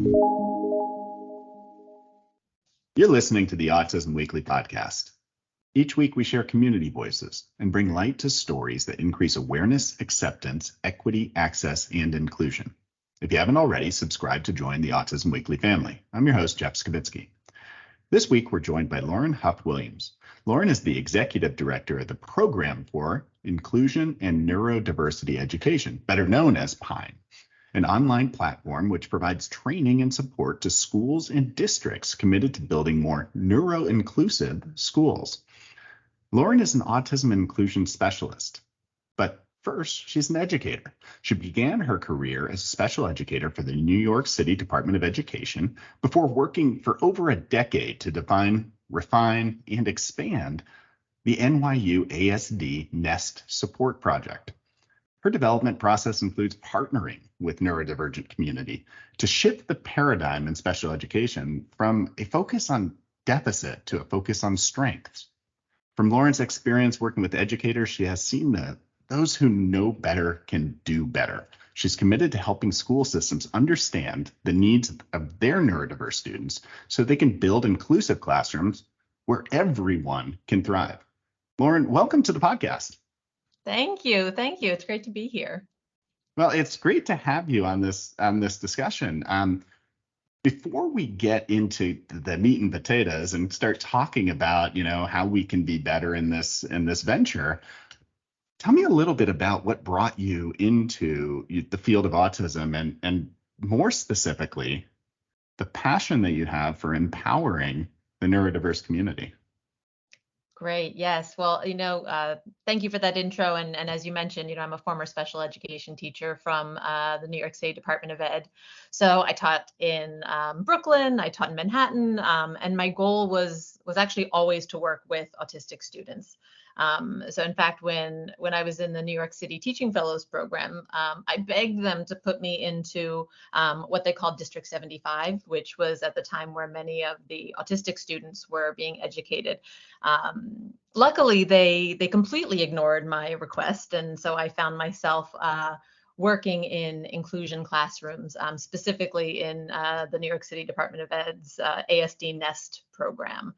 You're listening to the Autism Weekly podcast. Each week, we share community voices and bring light to stories that increase awareness, acceptance, equity, access, and inclusion. If you haven't already, subscribe to join the Autism Weekly family. I'm your host, Jeff Skavitsky. This week, we're joined by Lauren Hough Williams. Lauren is the Executive Director of the Program for Inclusion and Neurodiversity Education, better known as PINE, an online platform which provides training and support to schools and districts committed to building more neuro-inclusive schools. Lauren is an autism inclusion specialist, but first, she's an educator. She began her career as a special educator for the New York City Department of Education before working for over a decade to define, refine, and expand the NYU ASD NEST support project. Her development process includes partnering with neurodivergent community to shift the paradigm in special education from a focus on deficit to a focus on strengths. From Lauren's experience working with educators, she has seen that those who know better can do better. She's committed to helping school systems understand the needs of their neurodiverse students so they can build inclusive classrooms where everyone can thrive. Lauren, welcome to the podcast. Thank you. It's great to be here. Well, it's great to have you on this discussion. Before we get into the meat and potatoes and start talking about, how we can be better in this venture, tell me a little bit about what brought you into the field of autism and more specifically, the passion that you have for empowering the neurodiverse community. Great. Yes. Well, thank you for that intro. And as you mentioned, I'm a former special education teacher from the New York State Department of Ed. So I taught in Brooklyn, I taught in Manhattan, and my goal was actually always to work with autistic students. So in fact, when I was in the New York City Teaching Fellows program, I begged them to put me into what they called District 75, which was at the time where many of the autistic students were being educated. Luckily, they completely ignored my request, and so I found myself working in inclusion classrooms, specifically in the New York City Department of Ed's ASD NEST program,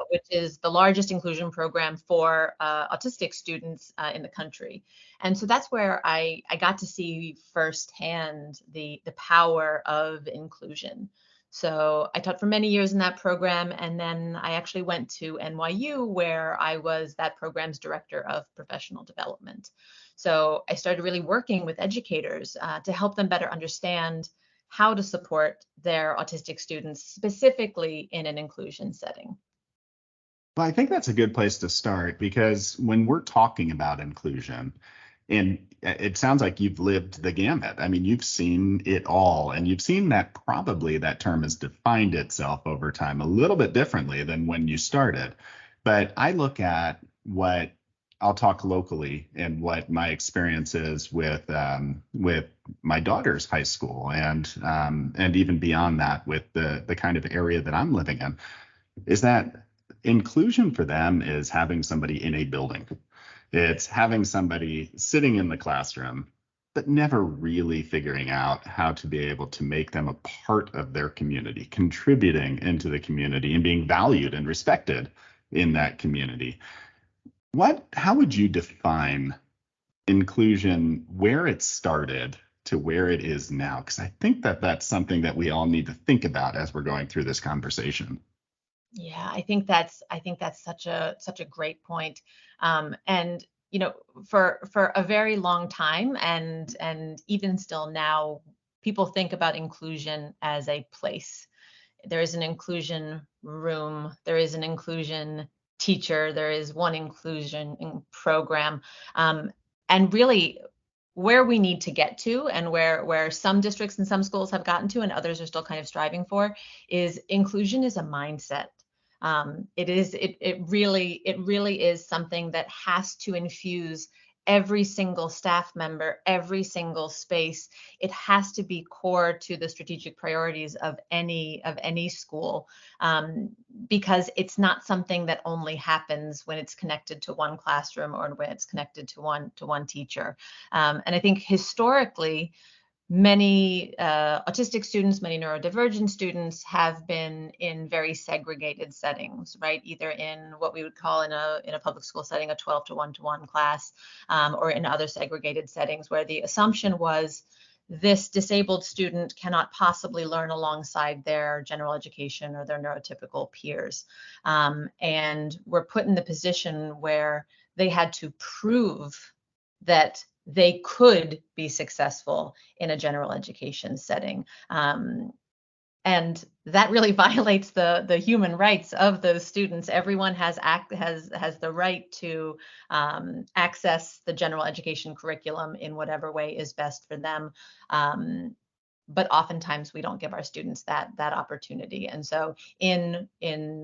which is the largest inclusion program for autistic students in the country. And so that's where I got to see firsthand the power of inclusion. So I taught for many years in that program, and then I actually went to NYU, where I was that program's director of professional development. So I started really working with educators to help them better understand how to support their autistic students, specifically in an inclusion setting. Well, I think that's a good place to start, because when we're talking about inclusion, and it sounds like you've lived the gamut. I mean, you've seen it all, and you've seen that probably that term has defined itself over time a little bit differently than when you started. But I look at what I'll talk locally and what my experience is with my daughter's high school and even beyond that with the kind of area that I'm living in, is that inclusion for them is having somebody in a building. It's having somebody sitting in the classroom, but never really figuring out how to be able to make them a part of their community, contributing into the community and being valued and respected in that community. How would you define inclusion, where it started to where it is now? Because I think that that's something that we all need to think about as we're going through this conversation. Yeah, I think that's such a great point. And for a very long time, and even still now, people think about inclusion as a place. There is an inclusion room, there is an inclusion teacher, there is one inclusion program, and really where we need to get to, and where some districts and some schools have gotten to and others are still kind of striving for, is inclusion is a mindset. It really is something that has to infuse every single staff member, every single space. It has to be core to the strategic priorities of any school, because it's not something that only happens when it's connected to one classroom or when it's connected to one teacher. And I think historically, many autistic students, many neurodivergent students have been in very segregated settings, right? Either in what we would call in a public school setting, a 12 to 1-to-1 class, or in other segregated settings where the assumption was this disabled student cannot possibly learn alongside their general education or their neurotypical peers. And were put in the position where they had to prove that they could be successful in a general education setting. And that really violates the human rights of those students. Everyone has the right to access the general education curriculum in whatever way is best for them. But oftentimes we don't give our students that opportunity. And so in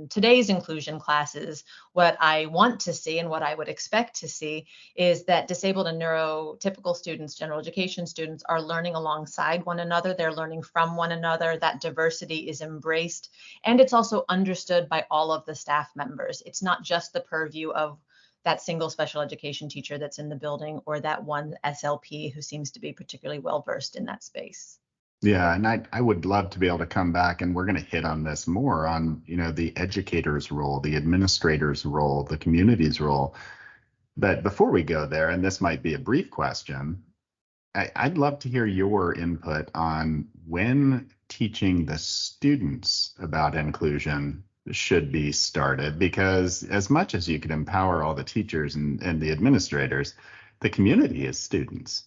today's inclusion classes, what I want to see and what I would expect to see is that disabled and neurotypical students, general education students, are learning alongside one another. They're learning from one another. That diversity is embraced, and it's also understood by all of the staff members. It's not just the purview of that single special education teacher that's in the building or that one SLP who seems to be particularly well versed in that space. Yeah, and I would love to be able to come back, and we're going to hit on this more on, the educator's role, the administrator's role, the community's role. But before we go there, and this might be a brief question, I'd love to hear your input on when teaching the students about inclusion should be started, because as much as you could empower all the teachers and the administrators, the community is students.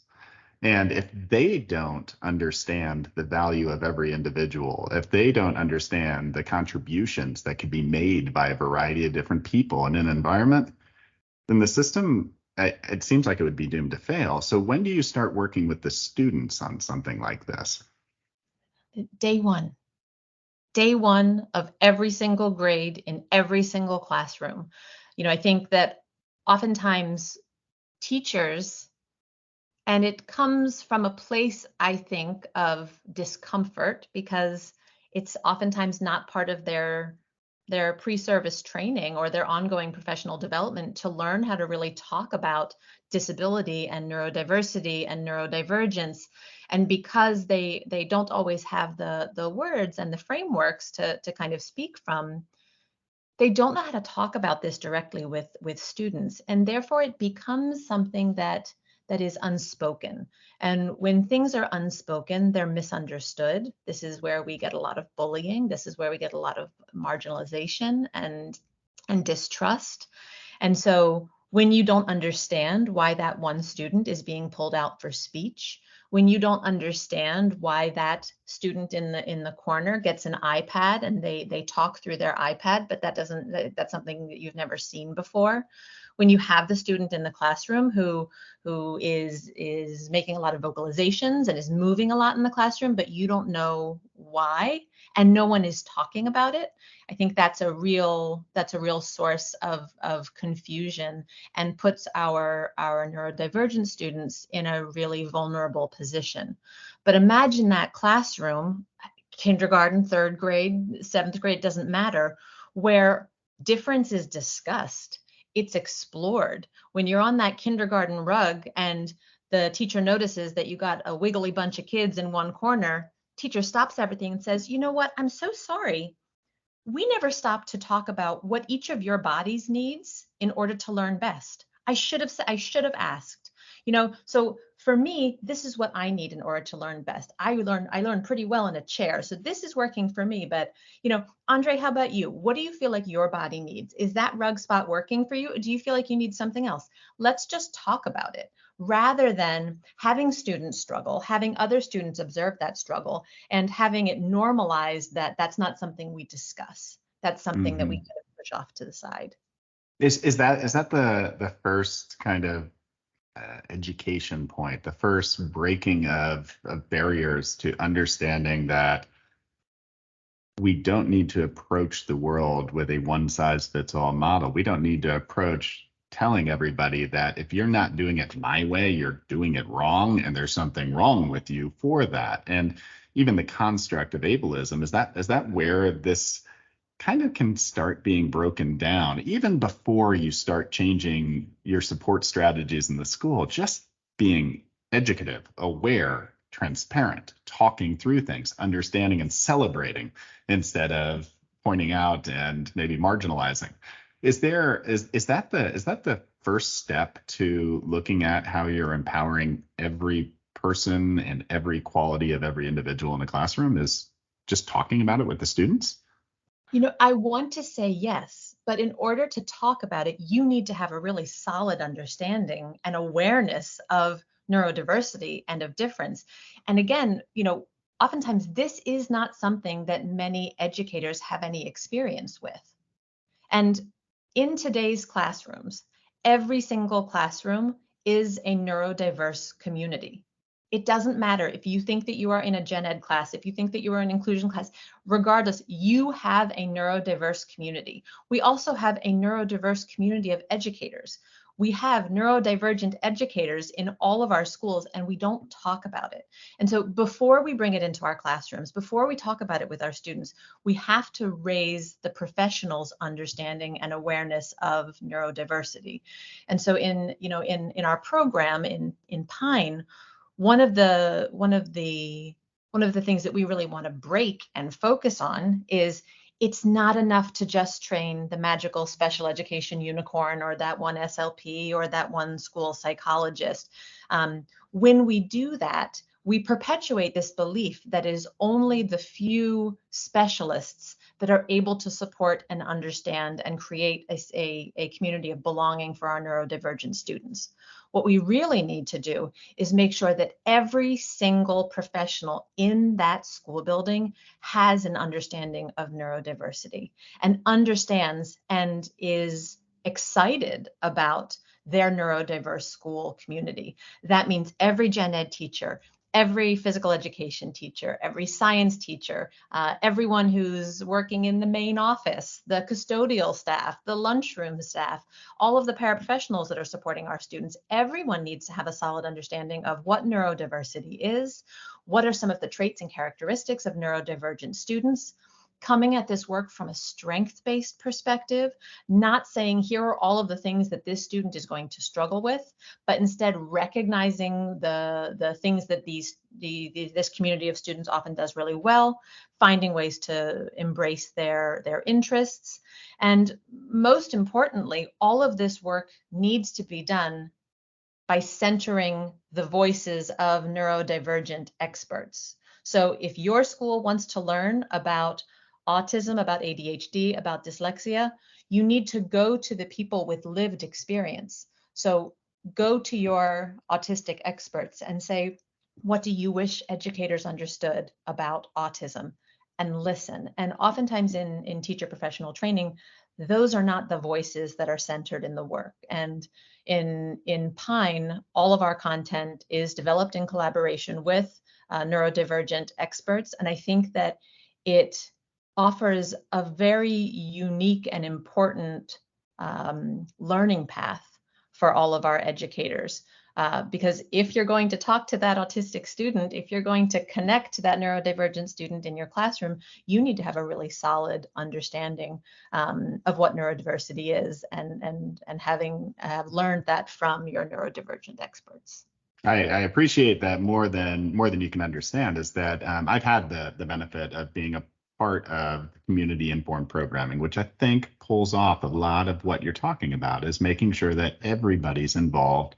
And if they don't understand the value of every individual, if they don't understand the contributions that could be made by a variety of different people in an environment, then the system, it seems like it would be doomed to fail. So when do you start working with the students on something like this? Day one of every single grade in every single classroom. I think that oftentimes teachers, and it comes from a place, I think, of discomfort because it's oftentimes not part of their pre-service training or their ongoing professional development to learn how to really talk about disability and neurodiversity and neurodivergence. And because they don't always have the words and the frameworks to kind of speak from, they don't know how to talk about this directly with students. And therefore it becomes something that is unspoken. And when things are unspoken, they're misunderstood. This is where we get a lot of bullying. This is where we get a lot of marginalization and distrust. And so when you don't understand why that one student is being pulled out for speech, when you don't understand why that student in the corner gets an iPad and they talk through their iPad, but that's something that you've never seen before. When you have the student in the classroom who is making a lot of vocalizations and is moving a lot in the classroom, but you don't know why, and no one is talking about it, I think that's a real source of confusion and puts our neurodivergent students in a really vulnerable position. But imagine that classroom, kindergarten, third grade, seventh grade, doesn't matter, where difference is discussed. It's explored. When you're on that kindergarten rug and the teacher notices that you got a wiggly bunch of kids in one corner, teacher stops everything and says, you know what, I'm so sorry. We never stopped to talk about what each of your bodies needs in order to learn best. I should have asked. So for me, this is what I need in order to learn best. I learn pretty well in a chair, so this is working for me. But Andre, how about you? What do you feel like your body needs? Is that rug spot working for you? Or do you feel like you need something else? Let's just talk about it, rather than having students struggle, having other students observe that struggle, and having it normalized that that's not something we discuss. That's something that we kind of push off to the side. Is that the first kind of education point, the first breaking of barriers to understanding that we don't need to approach the world with a one-size-fits-all model? We don't need to approach telling everybody that if you're not doing it my way, you're doing it wrong, and there's something wrong with you for that. And even the construct of ableism, is that where this kind of can start being broken down, even before you start changing your support strategies in the school, just being educative, aware, transparent, talking through things, understanding and celebrating instead of pointing out and maybe marginalizing. Is that the first step to looking at how you're empowering every person and every quality of every individual in the classroom, is just talking about it with the students? I want to say yes, but in order to talk about it, you need to have a really solid understanding and awareness of neurodiversity and of difference. And again, oftentimes this is not something that many educators have any experience with. And in today's classrooms, every single classroom is a neurodiverse community. It doesn't matter if you think that you are in a gen ed class, if you think that you are in an inclusion class, regardless, you have a neurodiverse community. We also have a neurodiverse community of educators. We have neurodivergent educators in all of our schools, and we don't talk about it. And so before we bring it into our classrooms, before we talk about it with our students, we have to raise the professionals' understanding and awareness of neurodiversity. And so in our program in Pine, one of the things that we really want to break and focus on is it's not enough to just train the magical special education unicorn or that one SLP or that one school psychologist. When we do that, we perpetuate this belief that it is only the few specialists that are able to support and understand and create a community of belonging for our neurodivergent students. What we really need to do is make sure that every single professional in that school building has an understanding of neurodiversity and understands and is excited about their neurodiverse school community. That means every gen ed teacher, every physical education teacher, every science teacher, everyone who's working in the main office, the custodial staff, the lunchroom staff, all of the paraprofessionals that are supporting our students, everyone needs to have a solid understanding of what neurodiversity is, what are some of the traits and characteristics of neurodivergent students, coming at this work from a strength-based perspective, not saying here are all of the things that this student is going to struggle with, but instead recognizing the things that this community of students often does really well, finding ways to embrace their interests. And most importantly, all of this work needs to be done by centering the voices of neurodivergent experts. So if your school wants to learn about autism, about ADHD, about dyslexia, you need to go to the people with lived experience. So go to your autistic experts and say, what do you wish educators understood about autism? And listen. And oftentimes in teacher professional training, those are not the voices that are centered in the work. And in Pine, all of our content is developed in collaboration with neurodivergent experts. And I think that it offers a very unique and important learning path for all of our educators. Because if you're going to talk to that autistic student, if you're going to connect to that neurodivergent student in your classroom, you need to have a really solid understanding of what neurodiversity is and having learned that from your neurodivergent experts. I appreciate that more than you can understand, is that I've had the benefit of being a part of community informed programming, which I think pulls off a lot of what you're talking about, is making sure that everybody's involved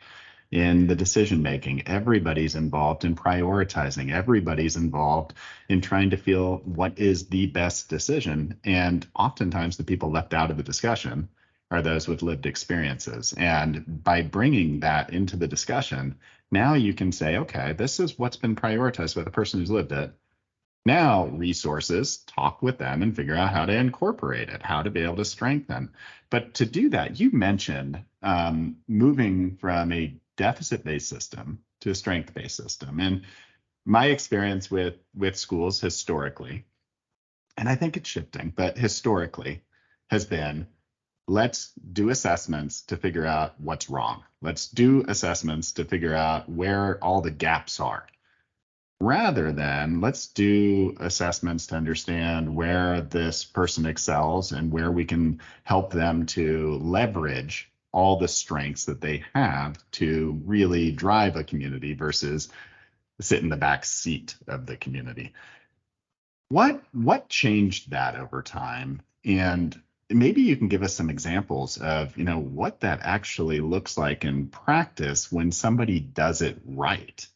in the decision making, everybody's involved in prioritizing, everybody's involved in trying to feel what is the best decision. And oftentimes the people left out of the discussion are those with lived experiences. And by bringing that into the discussion, now you can say, okay, this is what's been prioritized by the person who's lived it. Now, resources, talk with them and figure out how to incorporate it, how to be able to strengthen. But to do that, you mentioned moving from a deficit-based system to a strength-based system. And my experience with schools historically, and I think it's shifting, but historically has been, let's do assessments to figure out what's wrong. Let's do assessments to figure out where all the gaps are, rather than let's do assessments to understand where this person excels and where we can help them to leverage all the strengths that they have to really drive a community, versus sit in the back seat of the community. What changed that over time? And maybe you can give us some examples of, what that actually looks like in practice when somebody does it right.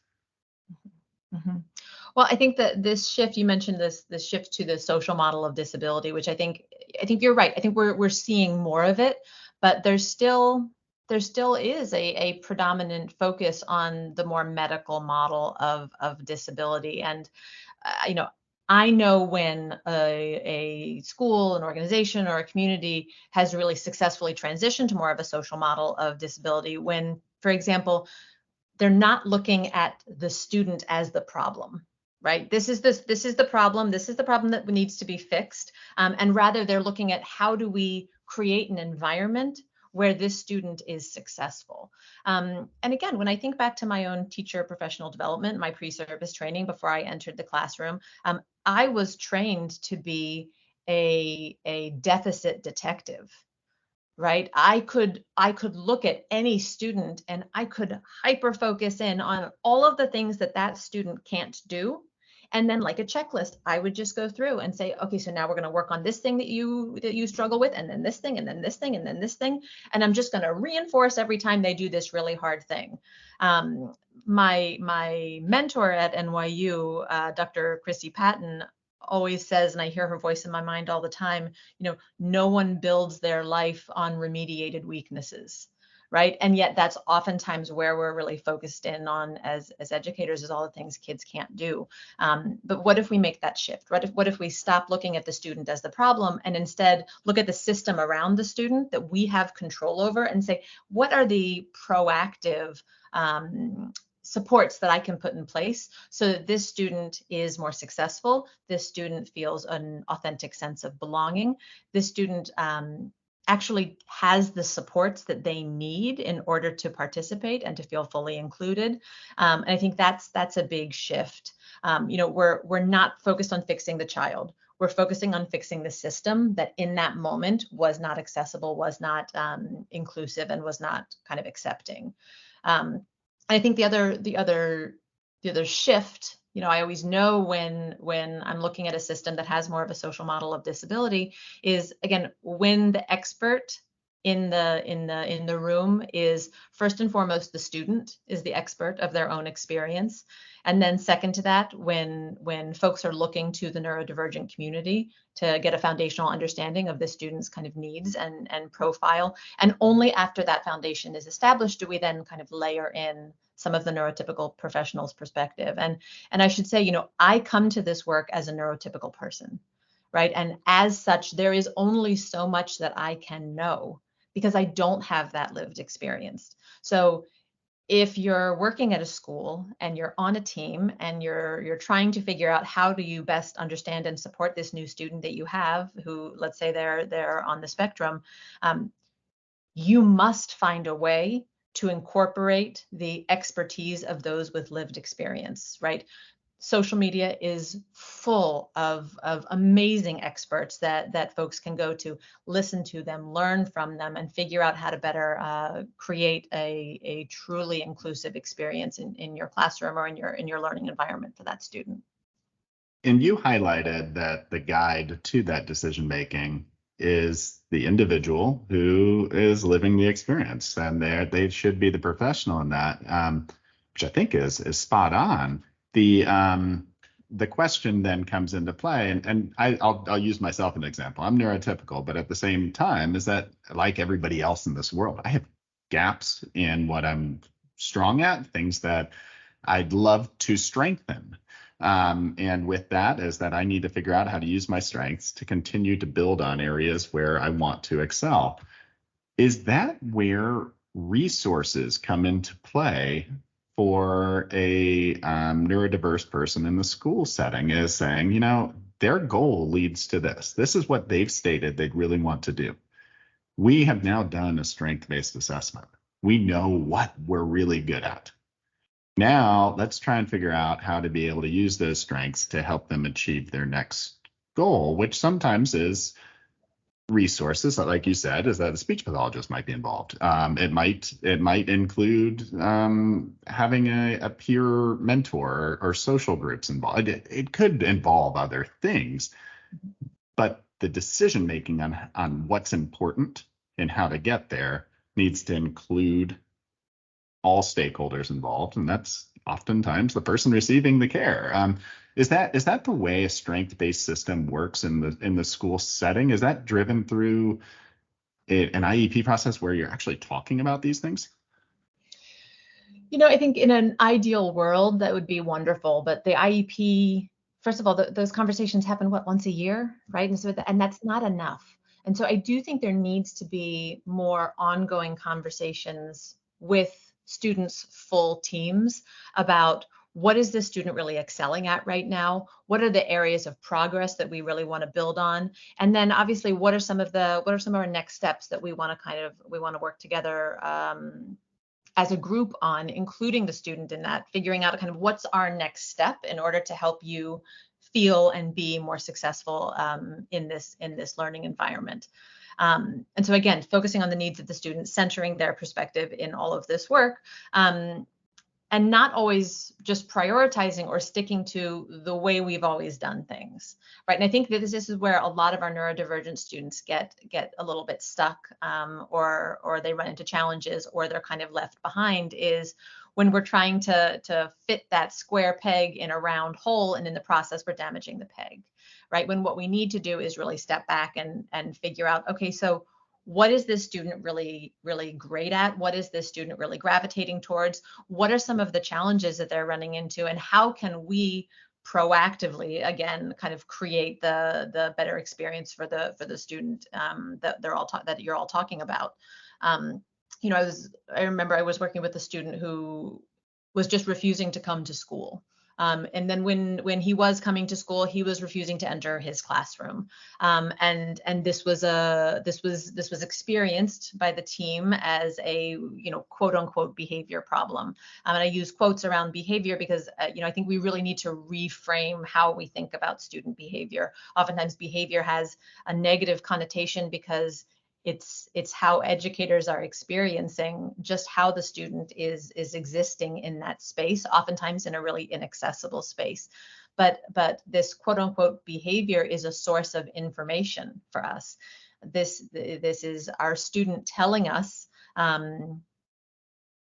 Mm-hmm. Well, I think that this shift, you mentioned this shift to the social model of disability, which I think you're right. I think we're seeing more of it, but there still is a predominant focus on the more medical model of disability. And I know when a school, an organization, or a community has really successfully transitioned to more of a social model of disability when, for example, they're not looking at the student as the problem, right? This is the problem. This is the problem that needs to be fixed. And rather, they're looking at how do we create an environment where this student is successful. And again, when I think back to my own teacher professional development, my pre-service training before I entered the classroom, I was trained to be a deficit detective, right? I could look at any student and I could hyper focus in on all of the things that student can't do. And then, like a checklist, I would just go through and say, okay, so now we're going to work on this thing that you struggle with, and then this thing, and then this thing, and then this thing. And I'm just going to reinforce every time they do this really hard thing. My mentor at NYU, Dr. Christy Patton, always says, and I hear her voice in my mind all the time, no one builds their life on remediated weaknesses, right? And yet that's oftentimes where we're really focused in on as educators, is all the things kids can't do. But what if we make that shift? What if we stop looking at the student as the problem and instead look at the system around the student that we have control over and say, what are the proactive supports that I can put in place so that this student is more successful, this student feels an authentic sense of belonging, this student actually has the supports that they need in order to participate and to feel fully included. And I think that's a big shift. We're not focused on fixing the child. We're focusing on fixing the system that in that moment was not accessible, was not inclusive, and was not kind of accepting. I think the other shift, I always know when I'm looking at a system that has more of a social model of disability is, again, when the expert in the room is first and foremost the student is the expert of their own experience. And then second to that, when folks are looking to the neurodivergent community to get a foundational understanding of the student's kind of needs and profile. And only after that foundation is established do we then kind of layer in some of the neurotypical professional's perspective. And I should say, I come to this work as a neurotypical person, right? And as such, there is only so much that I can know because I don't have that lived experience. So if you're working at a school and you're on a team and you're trying to figure out how do you best understand and support this new student that you have, who, let's say they're on the spectrum, you must find a way to incorporate the expertise of those with lived experience, right? Social media is full of amazing experts that folks can go to, listen to them, learn from them, and figure out how to better create a truly inclusive experience in your classroom or in your learning environment for that student. And you highlighted that the guide to that decision making is the individual who is living the experience, and they should be the professional in that, which I think is spot on. The question then comes into play, and I'll use myself as an example. I'm neurotypical, but at the same time, is that like everybody else in this world, I have gaps in what I'm strong at, things that I'd love to strengthen. And with that is that I need to figure out how to use my strengths to continue to build on areas where I want to excel. Is that where resources come into play for a neurodiverse person in the school setting, is saying, their goal leads to this. This is what they've stated they'd really want to do. We have now done a strength-based assessment. We know what we're really good at. Now let's try and figure out how to be able to use those strengths to help them achieve their next goal, which sometimes is resources, like you said, is that a speech pathologist might be involved. It might include having a peer mentor or social groups involved. It could involve other things, but the decision making on what's important and how to get there needs to include all stakeholders involved, and that's oftentimes the person receiving the care. Is that the way a strength-based system works in the school setting? Is that driven through an IEP process where you're actually talking about these things? I think in an ideal world that would be wonderful, but the IEP, first of all, those conversations happen once a year, right? And that's not enough. And so I do think there needs to be more ongoing conversations with students' full teams about what is the student really excelling at right now? What are the areas of progress that we really want to build on? And then obviously, what are some of our next steps that we want to work together as a group on, including the student in that, figuring out kind of what's our next step in order to help you feel and be more successful in this learning environment. And so again, focusing on the needs of the student, centering their perspective in all of this work, and not always just prioritizing or sticking to the way we've always done things, right? And I think that this is where a lot of our neurodivergent students get a little bit stuck, or they run into challenges, or they're kind of left behind, is when we're trying to fit that square peg in a round hole, and in the process we're damaging the peg, right? When what we need to do is really step back and figure out, okay, so what is this student really, really great at? What is this student really gravitating towards? What are some of the challenges that they're running into? And how can we proactively, again, kind of create the better experience for the student that you're all talking about? I remember I was working with a student who was just refusing to come to school. And then when he was coming to school, he was refusing to enter his classroom. And this was experienced by the team as a quote unquote behavior problem. And I use quotes around behavior because I think we really need to reframe how we think about student behavior. Oftentimes behavior has a negative connotation because it's how educators are experiencing just how the student is existing in that space, oftentimes in a really inaccessible space. But this quote unquote behavior is a source of information for us. This is our student telling us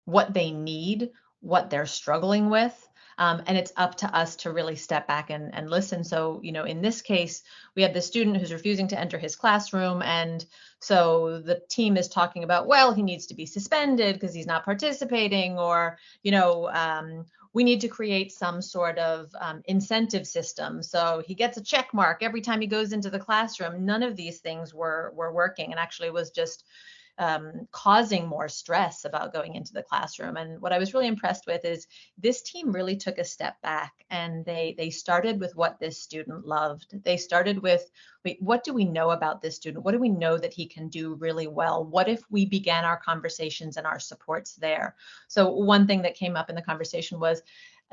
what they need, what they're struggling with. And it's up to us to really step back and listen. So, in this case, we have the student who's refusing to enter his classroom. And so the team is talking about, well, he needs to be suspended because he's not participating, or, we need to create some sort of incentive system. So he gets a check mark every time he goes into the classroom. None of these things were working, and actually was just causing more stress about going into the classroom. And what I was really impressed with is this team really took a step back, and they started with what this student loved. They started with, wait, what do we know about this student? What do we know that he can do really well? What if we began our conversations and our supports there? So one thing that came up in the conversation was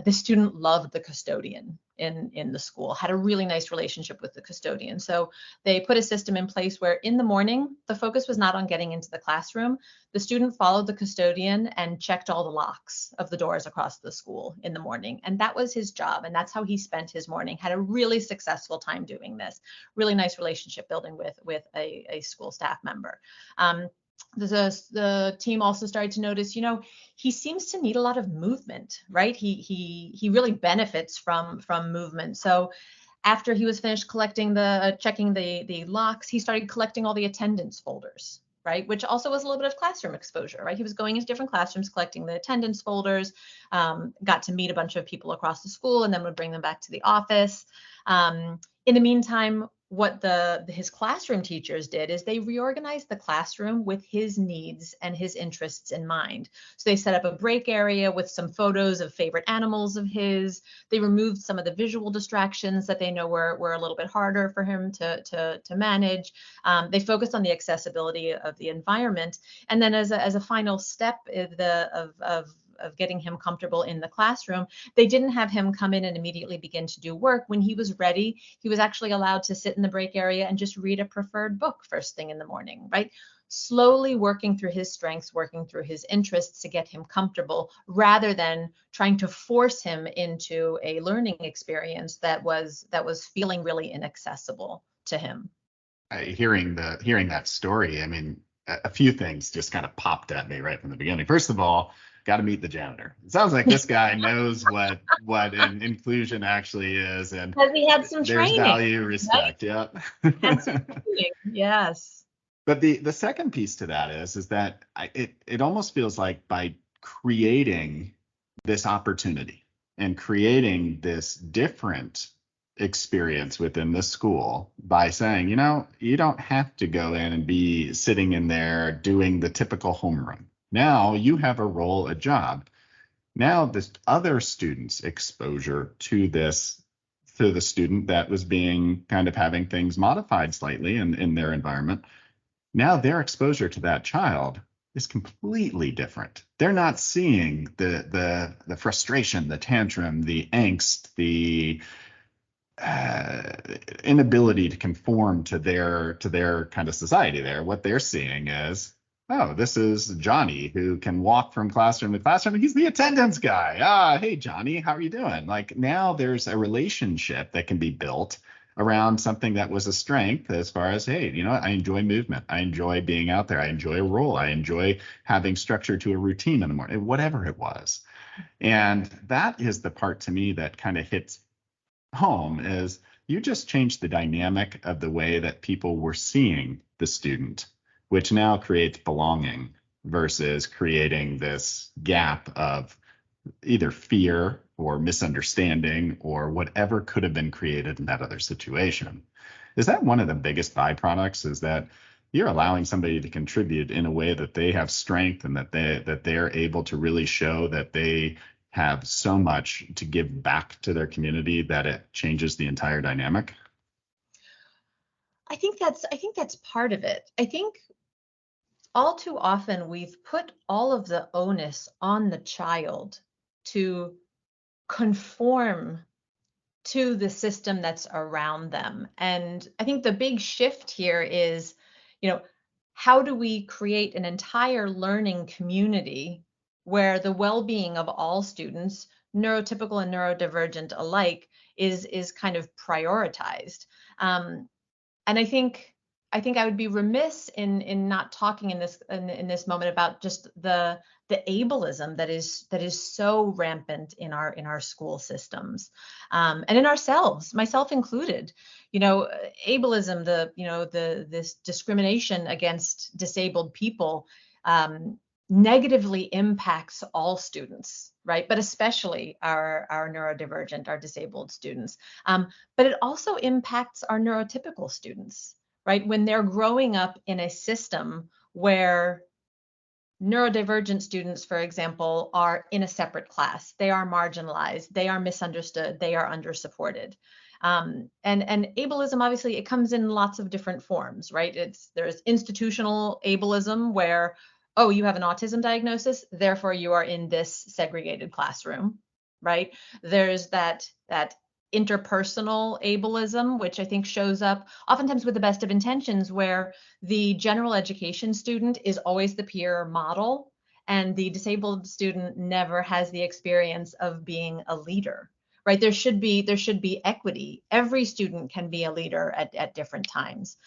the student loved the custodian in the school, had a really nice relationship with the custodian. So they put a system in place where in the morning, the focus was not on getting into the classroom. The student followed the custodian and checked all the locks of the doors across the school in the morning. And that was his job. And that's how he spent his morning, had a really successful time doing this, really nice relationship building with a school staff member. The team also started to notice, he seems to need a lot of movement, right? He really benefits from movement. So after he was finished checking the locks, he started collecting all the attendance folders, right? Which also was a little bit of classroom exposure, right? He was going into different classrooms, collecting the attendance folders, got to meet a bunch of people across the school, and then would bring them back to the office. In the meantime, what his classroom teachers did is they reorganized the classroom with his needs and his interests in mind. So they set up a break area with some photos of favorite animals of his. They removed some of the visual distractions that they know were a little bit harder for him to manage. They focused on the accessibility of the environment. And then as a final step of of getting him comfortable in the classroom. They didn't have him come in and immediately begin to do work. When he was ready, he was actually allowed to sit in the break area and just read a preferred book first thing in the morning, right? Slowly working through his strengths, working through his interests to get him comfortable, rather than trying to force him into a learning experience that was feeling really inaccessible to him. Hearing that story, I mean, a few things just kind of popped at me right from the beginning. First of all, got to meet the janitor. It sounds like this guy knows what an inclusion actually is, and Because he had some there's training, value, respect. right? Yeah. Had some training. Yes. But the second piece to that is that it almost feels like by creating this opportunity and creating this different experience within the school by saying, you don't have to go in and be sitting in there doing the typical homeroom. Now you have a role, a job. Now this other student's exposure to the student that was being kind of having things modified slightly in their environment. Now their exposure to that child is completely different. They're not seeing the frustration, the tantrum, the angst, the inability to conform to their kind of society there. What they're seeing is, oh, this is Johnny who can walk from classroom to classroom. He's the attendance guy. Hey, Johnny, how are you doing? Like now there's a relationship that can be built around something that was a strength as far as, hey, I enjoy movement. I enjoy being out there. I enjoy a role. I enjoy having structure to a routine in the morning, whatever it was. And that is the part to me that kind of hits home is you just changed the dynamic of the way that people were seeing the student, which now creates belonging versus creating this gap of either fear or misunderstanding or whatever could have been created in that other situation. Is that one of the biggest byproducts, is that you're allowing somebody to contribute in a way that they have strength and that they're able to really show that they have so much to give back to their community that it changes the entire dynamic? I think that's part of it. I think all too often we've put all of the onus on the child to conform to the system that's around them. And I think the big shift here is, how do we create an entire learning community where the well-being of all students, neurotypical and neurodivergent alike, is kind of prioritized. And I think I would be remiss in not talking in this moment about just the ableism that is so rampant in our school systems, and in ourselves, myself included. Ableism, this discrimination against disabled people, negatively impacts all students, right? But especially our neurodivergent, our disabled students. But it also impacts our neurotypical students, right? When they're growing up in a system where neurodivergent students, for example, are in a separate class, they are marginalized, they are misunderstood, they are undersupported. And ableism, obviously, it comes in lots of different forms, right? There's institutional ableism where, oh, you have an autism diagnosis, therefore you are in this segregated classroom, right? There's that interpersonal ableism, which I think shows up oftentimes with the best of intentions, where the general education student is always the peer model, and the disabled student never has the experience of being a leader, right? There should be equity. Every student can be a leader at different times.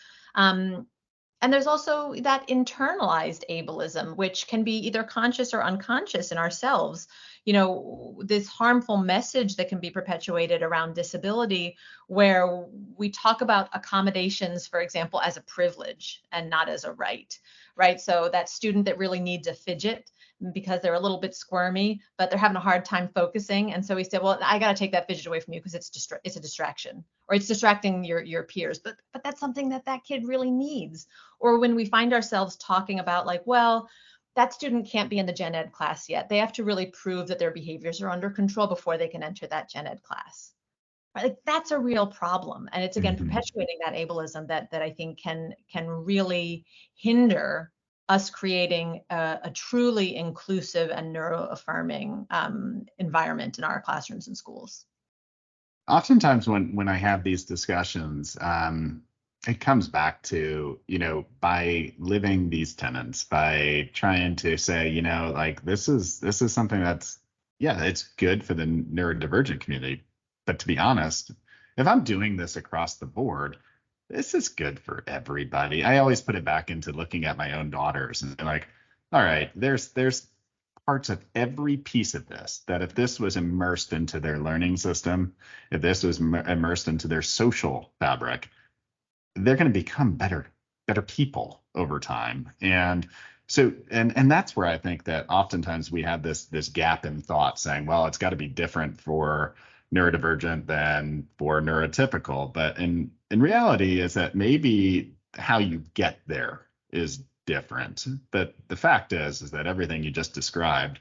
And there's also that internalized ableism, which can be either conscious or unconscious in ourselves. This harmful message that can be perpetuated around disability, where we talk about accommodations, for example, as a privilege and not as a right, right? So that student that really needs a fidget because they're a little bit squirmy, but they're having a hard time focusing. And so we say, well, I got to take that fidget away from you because it's a distraction, or it's distracting your peers. But that's something that kid really needs. Or when we find ourselves talking about, like, well, that student can't be in the gen ed class yet. They have to really prove that their behaviors are under control before they can enter that gen ed class. Right? Like, that's a real problem. And it's, again, Mm-hmm. perpetuating that ableism that I think can really hinder us creating a truly inclusive and neuro-affirming environment in our classrooms and schools. Oftentimes when I have these discussions, it comes back to, by living these tenets, by trying to say, like this is something that's, yeah, it's good for the neurodivergent community. But to be honest, if I'm doing this across the board, this is good for everybody. I always put it back into looking at my own daughters and like, all right, there's parts of every piece of this that if this was immersed into their learning system, if this was immersed into their social fabric, they're going to become better people over time. And so, and that's where I think that oftentimes we have this gap in thought saying, well, it's got to be different for neurodivergent than for neurotypical. But in reality is that maybe how you get there is different. But the fact is that everything you just described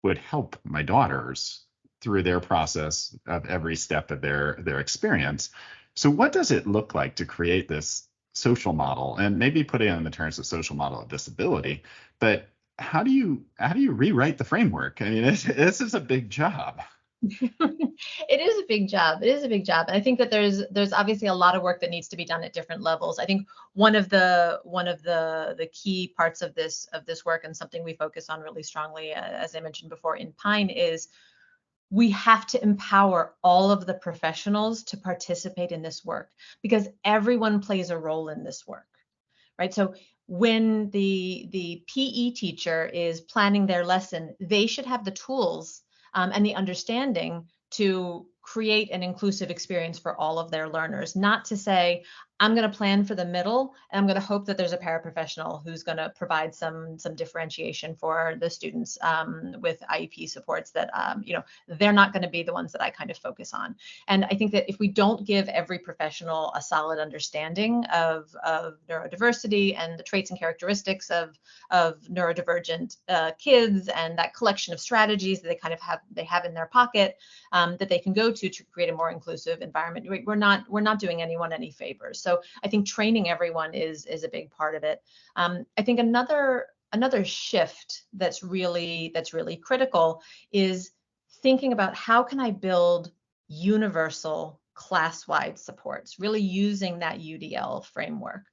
would help my daughters through their process of every step of their experience. So what does it look like to create this social model, and maybe put it in the terms of social model of disability, but how do you rewrite the framework? I mean, this is a big job. It is a big job. It is a big job. And I think that there's obviously a lot of work that needs to be done at different levels. I think one of the key parts of this work, and something we focus on really strongly, as I mentioned before in Pine, is we have to empower all of the professionals to participate in this work, because everyone plays a role in this work, right? So when the PE teacher is planning their lesson, they should have the tools and the understanding to create an inclusive experience for all of their learners, not to say, I'm going to plan for the middle and I'm going to hope that there's a paraprofessional who's going to provide some differentiation for the students with IEP supports that, they're not going to be the ones that I kind of focus on. And I think that if we don't give every professional a solid understanding of neurodiversity and the traits and characteristics of neurodivergent kids, and that collection of strategies that they have in their pocket that they can go to create a more inclusive environment, we're not doing anyone any favors. So I think training everyone is a big part of it. I think another shift that's really critical is thinking about how can I build universal class-wide supports, really using that UDL framework.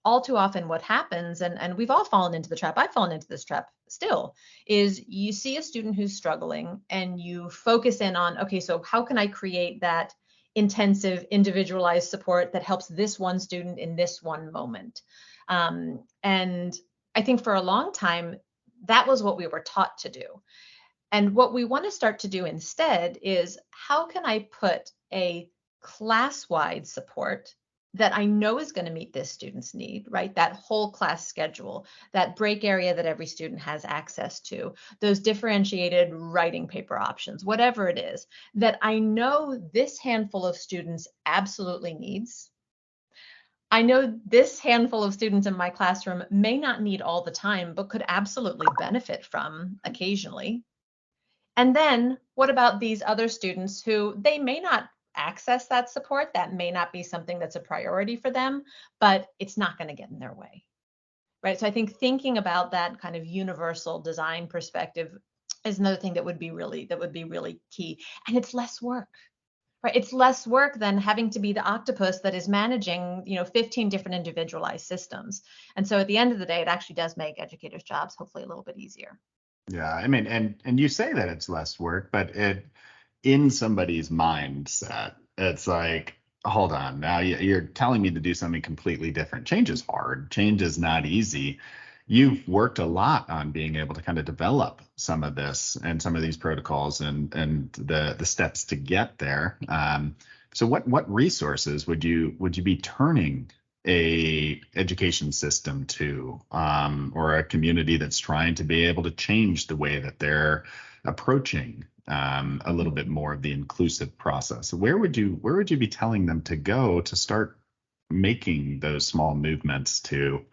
All too often what happens, and we've all fallen into the trap, I've fallen into this trap still, is you see a student who's struggling and you focus in on, okay, so how can I create that intensive individualized support that helps this one student in this one moment? And I think for a long time, that was what we were taught to do. And what we want to start to do instead is, how can I put a class-wide support that I know is going to meet this student's need, right? That whole class schedule, that break area that every student has access to, those differentiated writing paper options, whatever it is, that I know this handful of students absolutely needs. I know this handful of students in my classroom may not need all the time, but could absolutely benefit from occasionally. And then what about these other students who they may not access that support? That may not be something that's a priority for them, but it's not going to get in their way, right? So I think thinking about that kind of universal design perspective is another thing that would be really key. And it's less work, right? It's less work than having to be the octopus that is managing, 15 different individualized systems. And so at the end of the day, it actually does make educators' jobs hopefully a little bit easier. Yeah, I mean, and you say that it's less work, but in somebody's mindset, it's like, hold on, now you're telling me to do something completely different. Change is hard. Change is not easy. You've worked a lot on being able to kind of develop some of this and some of these protocols and the steps to get there. So what resources would you be turning a education system to, or a community that's trying to be able to change the way that they're approaching a little bit more of the inclusive process? Where would you be telling them to go to start making those small movements to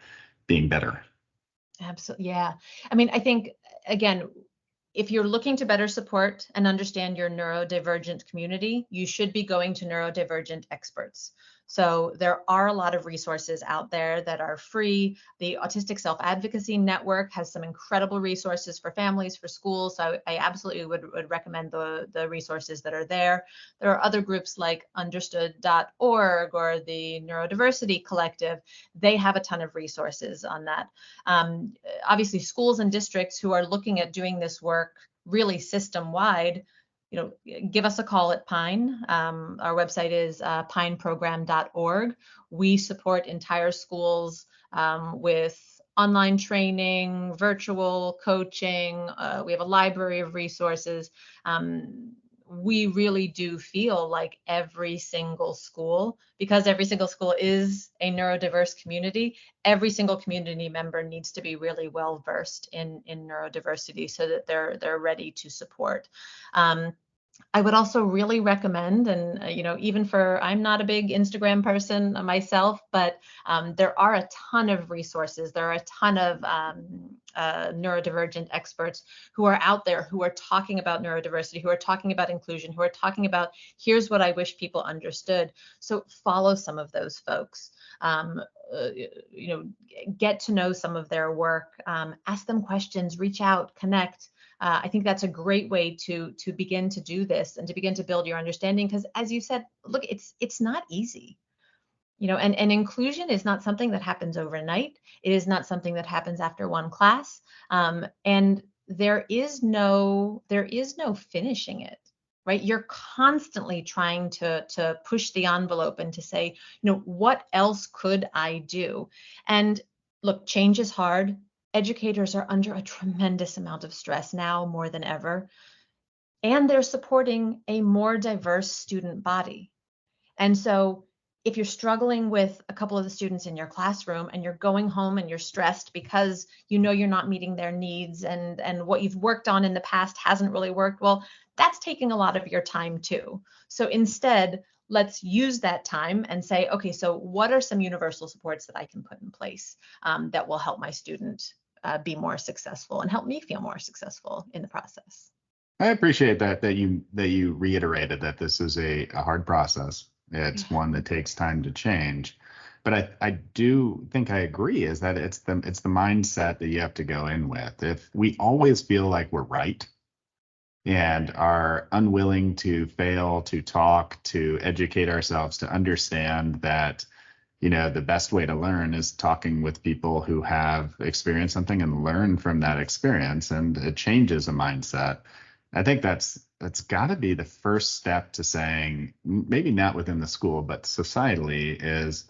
being better? Absolutely. Yeah. I mean, I think, again, if you're looking to better support and understand your neurodivergent community, you should be going to neurodivergent experts. So there are a lot of resources out there that are free. The Autistic Self-Advocacy Network has some incredible resources for families, for schools. So I absolutely would recommend the resources that are there. There are other groups like understood.org or the Neurodiversity Collective. They have a ton of resources on that. Obviously, schools and districts who are looking at doing this work really system-wide, give us a call at Pine. Our website is pineprogram.org. We support entire schools with online training, virtual coaching. We have a library of resources. We really do feel like every single school, because every single school is a neurodiverse community, every single community member needs to be really well versed in neurodiversity so that they're ready to support. I would also really recommend, and even for, I'm not a big Instagram person myself, but there are a ton of resources. There are a ton of neurodivergent experts who are out there who are talking about neurodiversity, who are talking about inclusion, who are talking about, here's what I wish people understood. So follow some of those folks. Get to know some of their work, ask them questions, reach out, connect. I think that's a great way to begin to do this and to begin to build your understanding, because as you said, look, it's not easy. And inclusion is not something that happens overnight. It is not something that happens after one class. And there is no finishing it, right? You're constantly trying to push the envelope and to say, what else could I do? And look, change is hard. Educators are under a tremendous amount of stress now more than ever, and they're supporting a more diverse student body. And so if you're struggling with a couple of the students in your classroom and you're going home and you're stressed because you're not meeting their needs and what you've worked on in the past hasn't really worked, well, that's taking a lot of your time too. So instead, let's use that time and say, okay, so what are some universal supports that I can put in place that will help my student be more successful and help me feel more successful in the process? I appreciate that you reiterated that this is a hard process. It's one that takes time to change. But I do think I agree is that it's the mindset that you have to go in with. If we always feel like we're right and are unwilling to fail, to talk, to educate ourselves, to understand that, the best way to learn is talking with people who have experienced something and learn from that experience, and it changes a mindset. I think that's got to be the first step to saying, maybe not within the school, but societally, is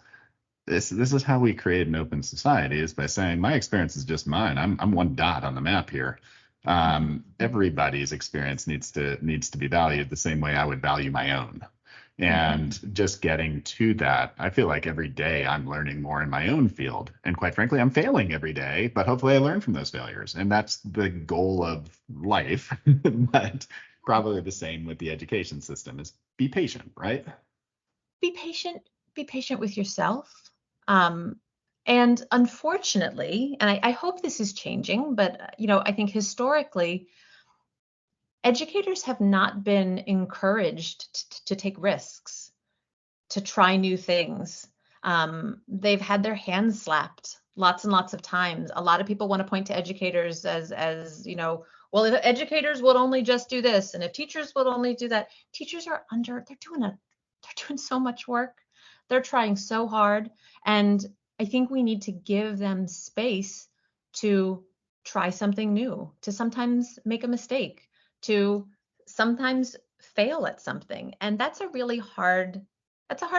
this is how we create an open society, is by saying my experience is just mine. I'm one dot on the map here. Everybody's experience needs to be valued the same way I would value my own. And just getting to that, I feel like every day I'm learning more in my own field. And quite frankly, I'm failing every day, but hopefully I learn from those failures. And that's the goal of life. But probably the same with the education system is be patient, right? Be patient with yourself. And unfortunately, and I hope this is changing, but I think historically, educators have not been encouraged to take risks, to try new things. They've had their hands slapped lots and lots of times. A lot of people want to point to educators as well, if educators would only just do this, and if teachers would only do that. Teachers are they're doing so much work. They're trying so hard. And I think we need to give them space to try something new, to sometimes make a mistake, to sometimes fail at something. And that's a hard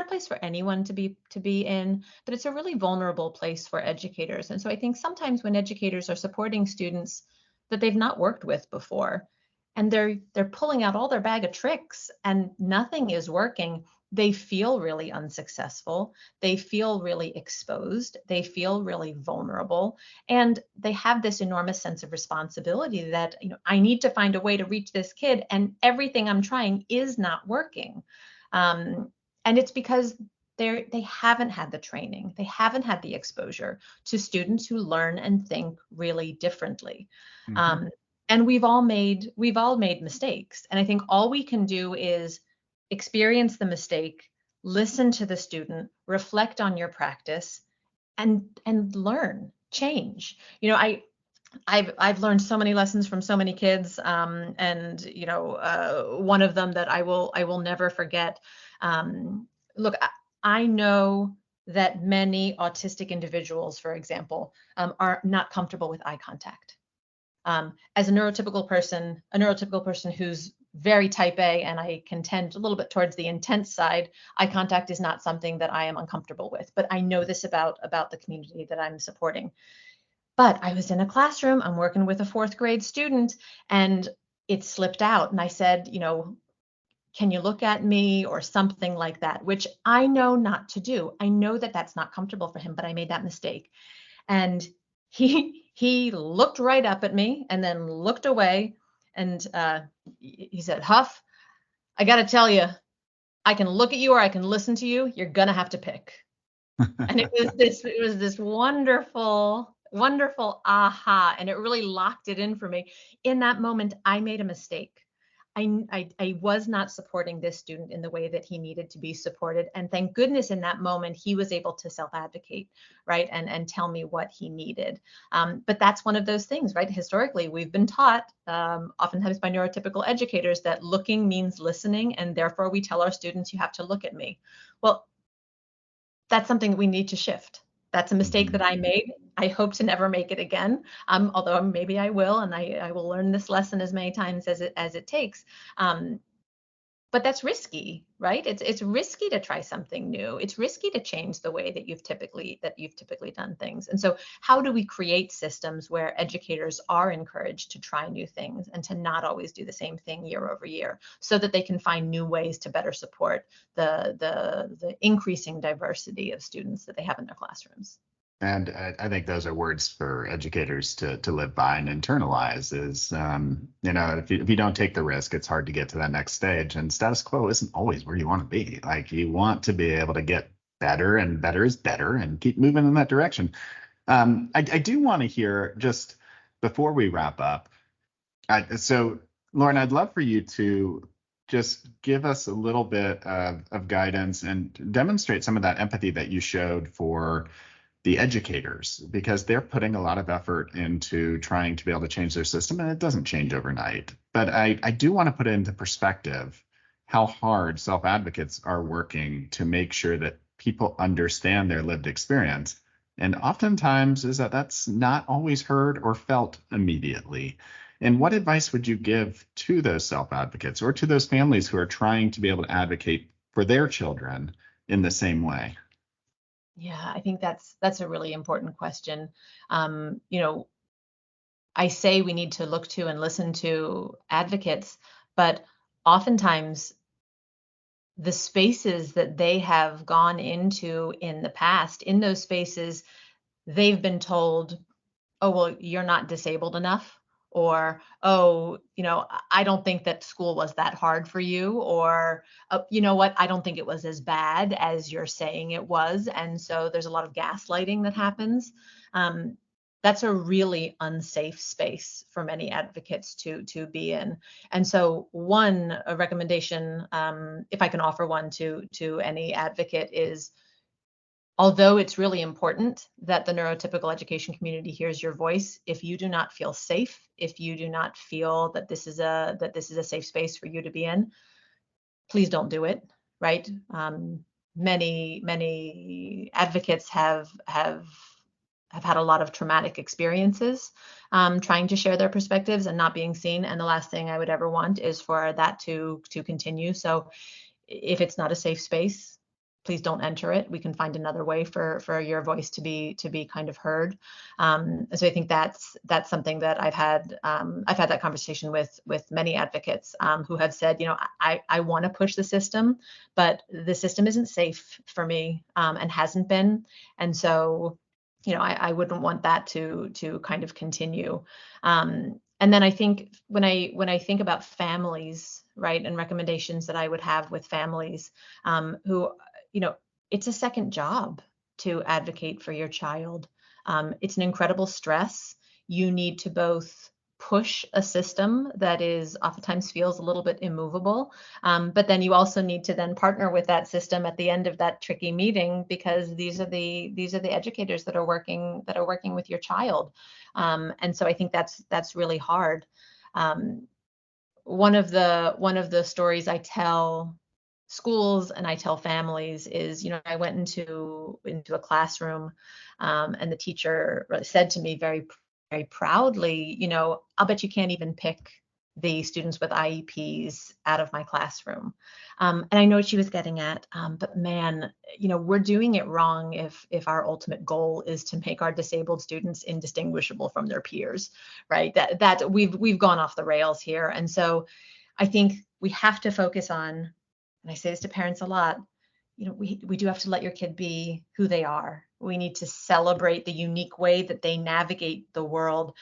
place for anyone to be in, but it's a really vulnerable place for educators. And so I think sometimes when educators are supporting students that they've not worked with before, and they're pulling out all their bag of tricks and nothing is working, they feel really unsuccessful. They feel really exposed. They feel really vulnerable. And they have this enormous sense of responsibility that, I need to find a way to reach this kid, and everything I'm trying is not working. And it's because they haven't had the training. They haven't had the exposure to students who learn and think really differently. And we've all made mistakes. And I think all we can do is experience the mistake, listen to the student, reflect on your practice, and learn, change. I've learned so many lessons from so many kids, and one of them that I will never forget. Look, I know that many autistic individuals, for example, are not comfortable with eye contact. As a neurotypical person who's very type A, and I can tend a little bit towards the intense side, eye contact is not something that I am uncomfortable with. But I know this about the community that I'm supporting. But I was in a classroom, I'm working with a fourth grade student, and it slipped out. And I said, can you look at me, or something like that, which I know not to do. I know that that's not comfortable for him, but I made that mistake. And he looked right up at me and then looked away. And he said, Hough, I got to tell you, I can look at you or I can listen to you. You're going to have to pick. And it was this wonderful, wonderful aha. And it really locked it in for me. In that moment, I made a mistake. I was not supporting this student in the way that he needed to be supported. And thank goodness in that moment, he was able to self-advocate, right? And tell me what he needed. But that's one of those things, right? Historically, we've been taught, oftentimes by neurotypical educators, that looking means listening. And therefore, we tell our students, you have to look at me. Well, that's something that we need to shift. That's a mistake that I made. I hope to never make it again. Although maybe I will, and I will learn this lesson as many times as it takes. But that's risky, right? It's risky to try something new. It's risky to change the way that you've typically done things. And so, how do we create systems where educators are encouraged to try new things and to not always do the same thing year over year, so that they can find new ways to better support the increasing diversity of students that they have in their classrooms? And I think those are words for educators to live by and internalize is, if you don't take the risk, it's hard to get to that next stage. And status quo isn't always where you want to be. Like, you want to be able to get better, and better is better, and keep moving in that direction. I do want to hear, just before we wrap up. So, Lauren, I'd love for you to just give us a little bit of guidance and demonstrate some of that empathy that you showed for the educators, because they're putting a lot of effort into trying to be able to change their system, and it doesn't change overnight. But I do want to put into perspective how hard self-advocates are working to make sure that people understand their lived experience. And oftentimes is that's not always heard or felt immediately. And what advice would you give to those self-advocates, or to those families who are trying to be able to advocate for their children in the same way? Yeah, I think that's a really important question. I say we need to look to and listen to advocates, but oftentimes the spaces that they have gone into in the past, in those spaces, they've been told, oh, well, you're not disabled enough, or, oh, I don't think that school was that hard for you, or, you know what, I don't think it was as bad as you're saying it was. And so there's a lot of gaslighting that happens. That's a really unsafe space for many advocates to be in. And so a recommendation, if I can offer one to any advocate, is, although it's really important that the neurotypical education community hears your voice, if you do not feel safe, if you do not feel that this is a safe space for you to be in, please don't do it. Right? Many advocates have had a lot of traumatic experiences trying to share their perspectives and not being seen. And the last thing I would ever want is for that to continue. So if it's not a safe space, please don't enter it. We can find another way for your voice to be kind of heard. So I think that's something that I've had that conversation with many advocates who have said, I want to push the system, but the system isn't safe for me, and hasn't been. And so, I wouldn't want that to kind of continue. And then I think when I think about families, right, and recommendations that I would have with families who, it's a second job to advocate for your child. It's an incredible stress. You need to both push a system that is oftentimes feels a little bit immovable. But then you also need to then partner with that system at the end of that tricky meeting, because these are the educators that are working with your child. And so I think that's really hard. One of the stories I tell schools and I tell families is, I went into a classroom, and the teacher said to me very, very proudly, I'll bet you can't even pick the students with IEPs out of my classroom. And I know what she was getting at, but man, we're doing it wrong if our ultimate goal is to make our disabled students indistinguishable from their peers, right? That we've gone off the rails here. And so I think we have to focus on, and I say this to parents a lot, we do have to let your kid be who they are. We need to celebrate the unique way that they navigate the world,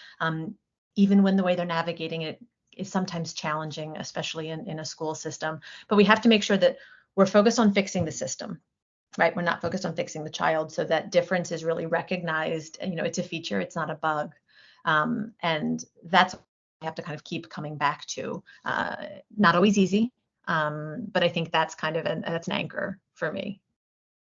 even when the way they're navigating it is sometimes challenging, especially in a school system. But we have to make sure that we're focused on fixing the system, right? We're not focused on fixing the child, so that difference is really recognized. And, it's a feature, it's not a bug. And that's what we have to kind of keep coming back to. Not always easy, but I think that's that's an anchor for me.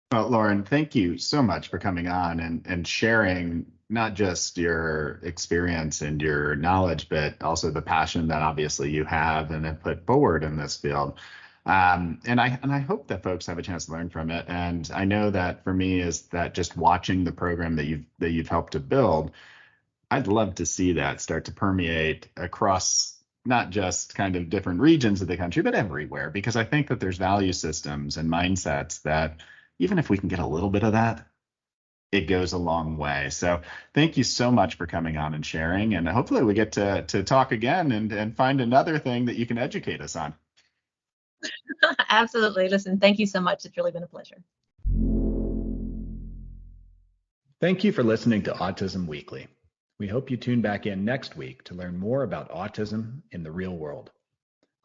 Well, Lauren, thank you so much for coming on and sharing not just your experience and your knowledge, but also the passion that obviously you have and have put forward in this field. And I hope that folks have a chance to learn from it. And I know that for me is that just watching the program that you've helped to build, I'd love to see that start to permeate across not just kind of different regions of the country, but everywhere, because I think that there's value systems and mindsets that even if we can get a little bit of that, it goes a long way. So thank you so much for coming on and sharing. And hopefully we get to talk again and find another thing that you can educate us on. Absolutely. Listen, thank you so much. It's really been a pleasure. Thank you for listening to Autism Weekly. We hope you tune back in next week to learn more about autism in the real world.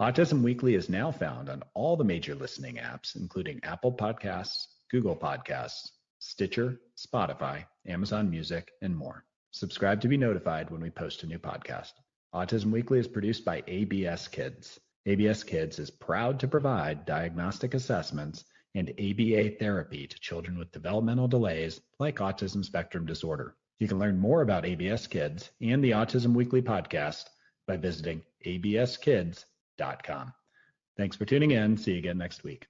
Autism Weekly is now found on all the major listening apps, including Apple Podcasts, Google Podcasts, Stitcher, Spotify, Amazon Music, and more. Subscribe to be notified when we post a new podcast. Autism Weekly is produced by ABS Kids. ABS Kids is proud to provide diagnostic assessments and ABA therapy to children with developmental delays like Autism Spectrum Disorder. You can learn more about ABS Kids and the Autism Weekly podcast by visiting abskids.com. Thanks for tuning in. See you again next week.